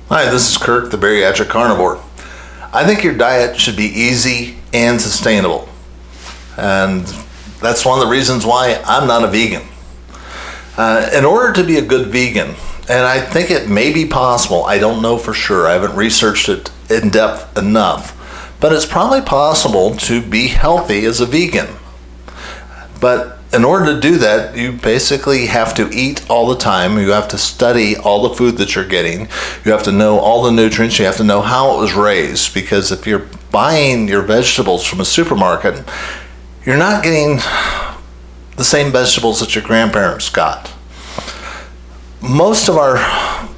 Hi, this is Kirk, the Bariatric Carnivore. I think your diet should be easy and sustainable. And that's one of the reasons why I'm not a vegan. In order to be a good vegan, and I think it may be possible, I don't know for sure, I haven't researched it in depth enough, but it's probably possible to be healthy as a vegan. But in order to do that, you basically have to eat all the time. You have to study all the food that you're getting. You have to know all the nutrients. You have to know how it was raised, because if you're buying your vegetables from a supermarket, you're not getting the same vegetables that your grandparents got. Most of our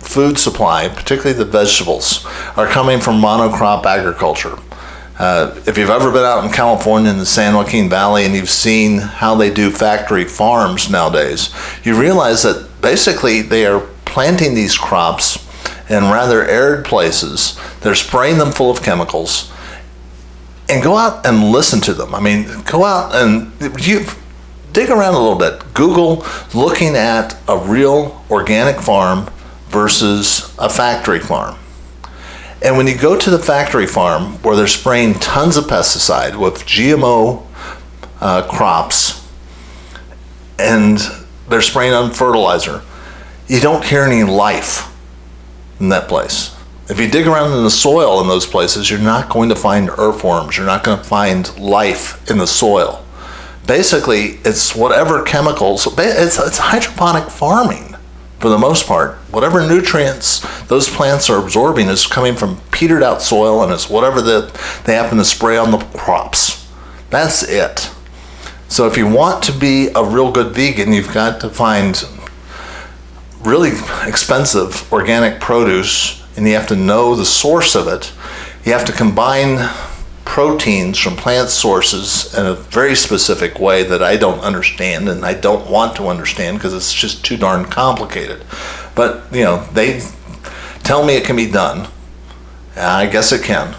food supply, particularly the vegetables, are coming from monocrop agriculture. If you've ever been out in California in the San Joaquin Valley and you've seen how they do factory farms nowadays, you realize that basically they are planting these crops in rather arid places. They're spraying them full of chemicals. And go out and listen to them. I mean, go out and you dig around a little bit. Google looking at a real organic farm versus a factory farm. And when you go to the factory farm where they're spraying tons of pesticide with GMO crops, and they're spraying on fertilizer, you don't hear any life in that place. If you dig around in the soil in those places, you're not going to find earthworms. You're not going to find life in the soil. Basically, it's whatever chemicals, it's hydroponic farming for the most part. Whatever nutrients those plants are absorbing is coming from petered out soil, and it's whatever that they happen to spray on the crops. That's it. So if you want to be a real good vegan, you've got to find really expensive organic produce, and you have to know the source of it. You have to combine proteins from plant sources in a very specific way that I don't understand, and I don't want to understand because it's just too darn complicated. But, you know, they tell me it can be done. I guess it can.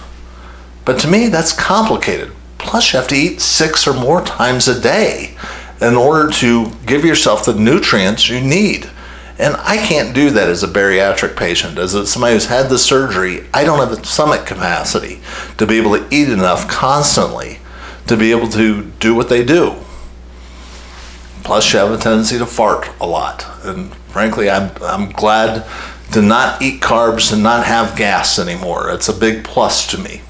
But to me, that's complicated. Plus, you have to eat 6 or more times a day in order to give yourself the nutrients you need. And I can't do that as a bariatric patient. As somebody who's had the surgery, I don't have the stomach capacity to be able to eat enough constantly to be able to do what they do. Plus, you have a tendency to fart a lot. And frankly, I'm glad to not eat carbs and not have gas anymore. It's a big plus to me.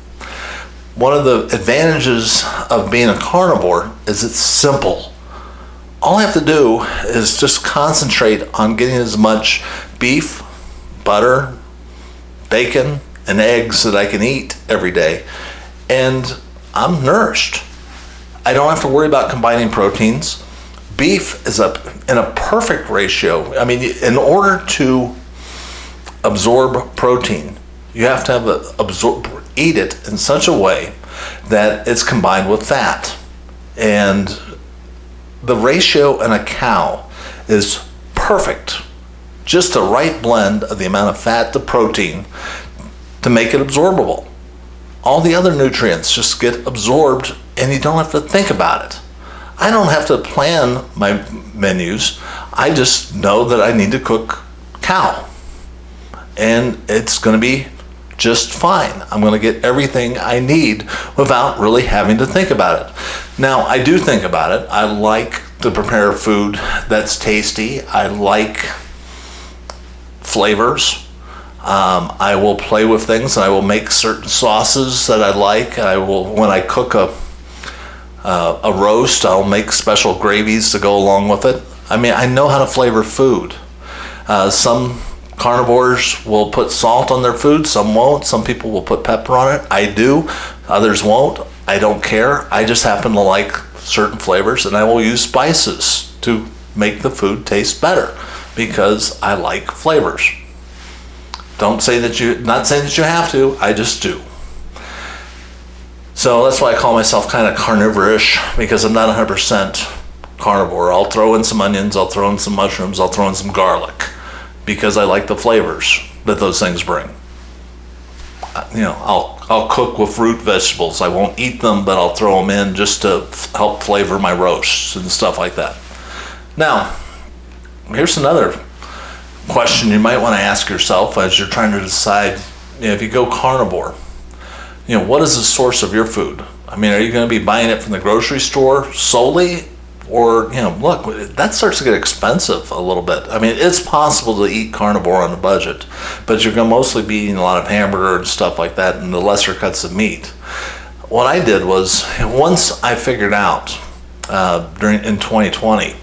One of the advantages of being a carnivore is it's simple. All I have to do is just concentrate on getting as much beef, butter, bacon, and eggs that I can eat every day, and I'm nourished. I don't have to worry about combining proteins. Beef is in a perfect ratio. I mean, in order to absorb protein, you have to eat it in such a way that it's combined with fat. And the ratio in a cow is perfect. Just the right blend of the amount of fat to protein to make it absorbable. All the other nutrients just get absorbed and you don't have to think about it. I don't have to plan my menus. I just know that I need to cook cow. And it's going to be just fine. I'm going to get everything I need without really having to think about it. Now, I do think about it. I like to prepare food that's tasty. I like flavors. I will play with things. I will make certain sauces that I like. When I cook a roast, I'll make special gravies to go along with it. I mean, I know how to flavor food. Some carnivores will put salt on their food, some won't. Some people will put pepper on it. I do. Others won't. I don't care. I just happen to like certain flavors, and I will use spices to make the food taste better because I like flavors. Not saying that you have to, I just do. So that's why I call myself kind of carnivore-ish, because I'm not 100% carnivore. I'll throw in some onions, I'll throw in some mushrooms, I'll throw in some garlic, because I like the flavors that those things bring. You know, I'll cook with root vegetables. I won't eat them, but I'll throw them in just to help flavor my roasts and stuff like that. Now, here's another question you might want to ask yourself as you're trying to decide, if you go carnivore, what is the source of your food? I mean, are you going to be buying it from the grocery store solely? Or, look, that starts to get expensive a little bit. I mean, it's possible to eat carnivore on a budget, but you're going to mostly be eating a lot of hamburger and stuff like that and the lesser cuts of meat. What I did was, once I figured out in 2020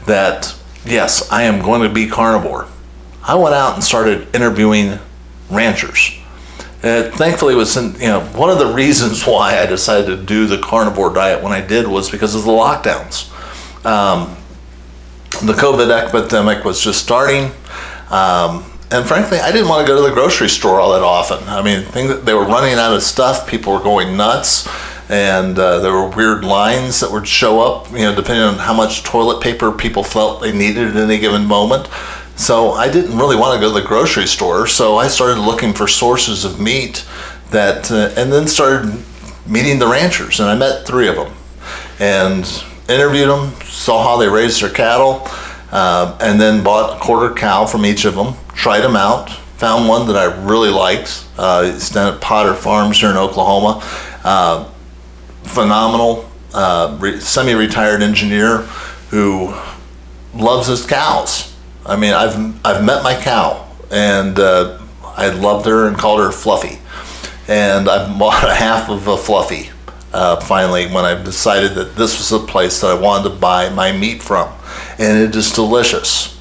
that, yes, I am going to be carnivore, I went out and started interviewing ranchers. Thankfully, it was one of the reasons why I decided to do the carnivore diet when I did was because of the lockdowns. The COVID epidemic was just starting, and frankly, I didn't want to go to the grocery store all that often. I mean, they were running out of stuff. People were going nuts, and there were weird lines that would show up, depending on how much toilet paper people felt they needed at any given moment. So I didn't really want to go to the grocery store, so I started looking for sources of meat and then started meeting the ranchers, and I met 3 of them and interviewed them, saw how they raised their cattle, and then bought a quarter cow from each of them, tried them out, found one that I really liked. It's down at Potter Farms here in Oklahoma. Phenomenal semi-retired engineer who loves his cows. I mean, I've met my cow, and I loved her and called her Fluffy. And I bought a half of a Fluffy finally when I decided that this was the place that I wanted to buy my meat from. And it is delicious.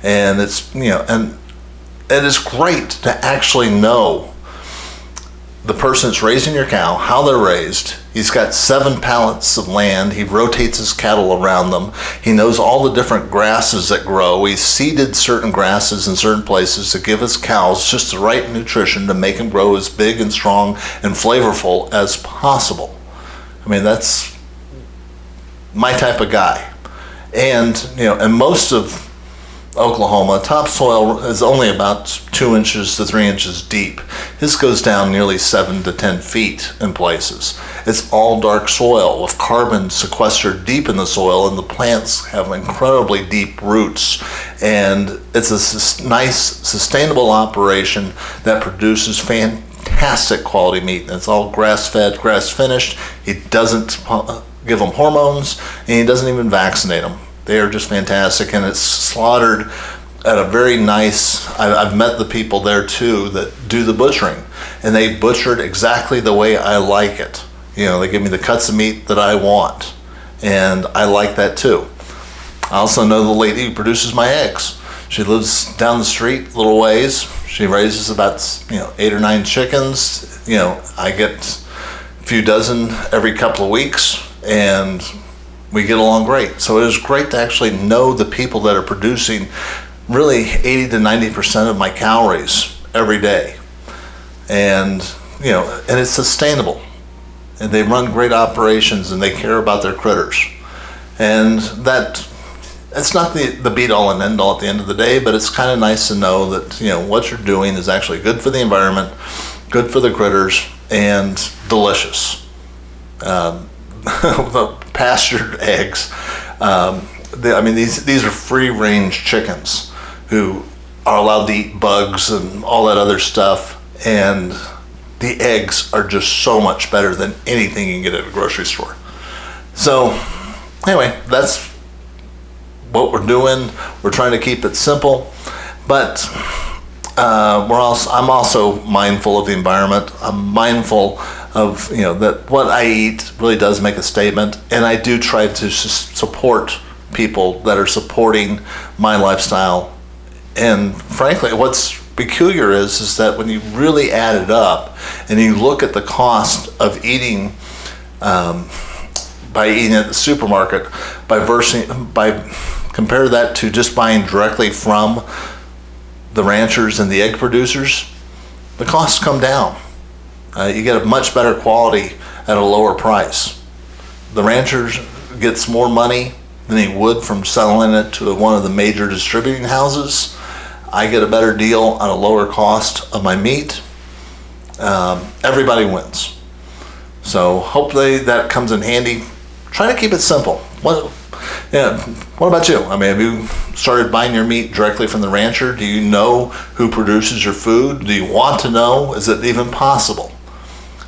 And it's, and it is great to actually know the person that's raising your cow, how they're raised. He's got 7 pallets of land. He rotates his cattle around them. He knows all the different grasses that grow. He's seeded certain grasses in certain places to give his cows just the right nutrition to make them grow as big and strong and flavorful as possible. I mean, that's my type of guy. And, and most of Oklahoma, topsoil is only about 2 inches to 3 inches deep. This goes down nearly 7 to 10 feet in places. It's all dark soil with carbon sequestered deep in the soil, and the plants have incredibly deep roots. And it's a nice, sustainable operation that produces fantastic quality meat. And it's all grass-fed, grass-finished. He doesn't give them hormones, and he doesn't even vaccinate them. They are just fantastic, and it's slaughtered at a very nice, I've met the people there too that do the butchering, and they butcher it exactly the way I like it. They give me the cuts of meat that I want, and I like that too. I also know the lady who produces my eggs. She lives down the street a little ways. She raises about 8 or 9 chickens. I get a few dozen every couple of weeks, and we get along great. So it is great to actually know the people that are producing really 80 to 90% of my calories every day. And, and it's sustainable. And they run great operations, and they care about their critters. And it's not the be-all and end-all at the end of the day, but it's kind of nice to know that, what you're doing is actually good for the environment, good for the critters, and delicious. The pastured eggs. These are free-range chickens who are allowed to eat bugs and all that other stuff, and the eggs are just so much better than anything you can get at a grocery store. So, anyway, that's what we're doing. We're trying to keep it simple, but I'm also mindful of the environment. I'm mindful of that what I eat really does make a statement, and I do try to support people that are supporting my lifestyle. And frankly, what's peculiar is that when you really add it up and you look at the cost of eating by eating at the supermarket, by compare that to just buying directly from the ranchers and the egg producers, the costs come down. You get a much better quality at a lower price. The rancher gets more money than he would from selling it to one of the major distributing houses. I get a better deal on a lower cost of my meat. Everybody wins. So hopefully that comes in handy. Try to keep it simple. Yeah. What about you? I mean, have you started buying your meat directly from the rancher? Do you know who produces your food? Do you want to know? Is it even possible?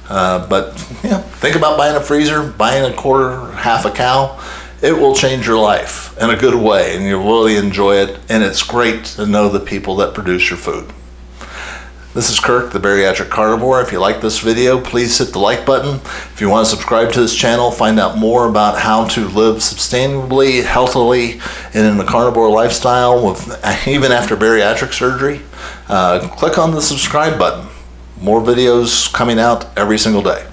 But yeah, think about buying a freezer, buying a quarter, half a cow. It will change your life in a good way, and you'll really enjoy it. And it's great to know the people that produce your food. This is Kirk, the Bariatric Carnivore. If you like this video, please hit the like button. If you want to subscribe to this channel, find out more about how to live sustainably, healthily, and in a carnivore lifestyle, even after bariatric surgery, click on the subscribe button. More videos coming out every single day.